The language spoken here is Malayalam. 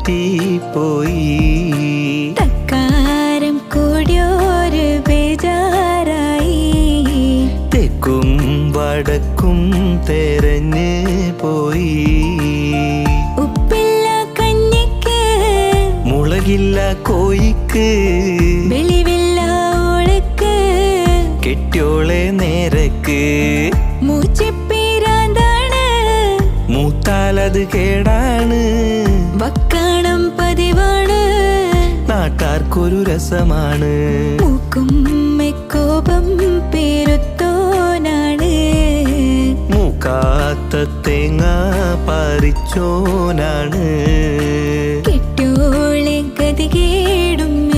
തെറ്റിപ്പോയി. തക്കാരം കൂടിയൊരു ബേജാറായി. തെക്കും വടക്കും തെരഞ്ഞ് പോയി. ഉപ്പില്ല കഞ്ഞിക്ക് മുളകില്ല കോയിക്ക് വെളിവില്ല ഓളക്ക് കെട്ടിയോളെ നേരക്ക്. മൂച്ചിപ്പീരാന്താണ് മൂത്താലത് കേടാണ്. വക്കാണം പതിവാണ് നാട്ടാർക്കൊരു രസമാണ്. മൂക്കും മെക്കോപം പേരുത്തോനാണ്. മൂക്കാത്ത തേങ്ങ പറിച്ചോനാണ്. കെട്ടിയോളെ ഗതികേടും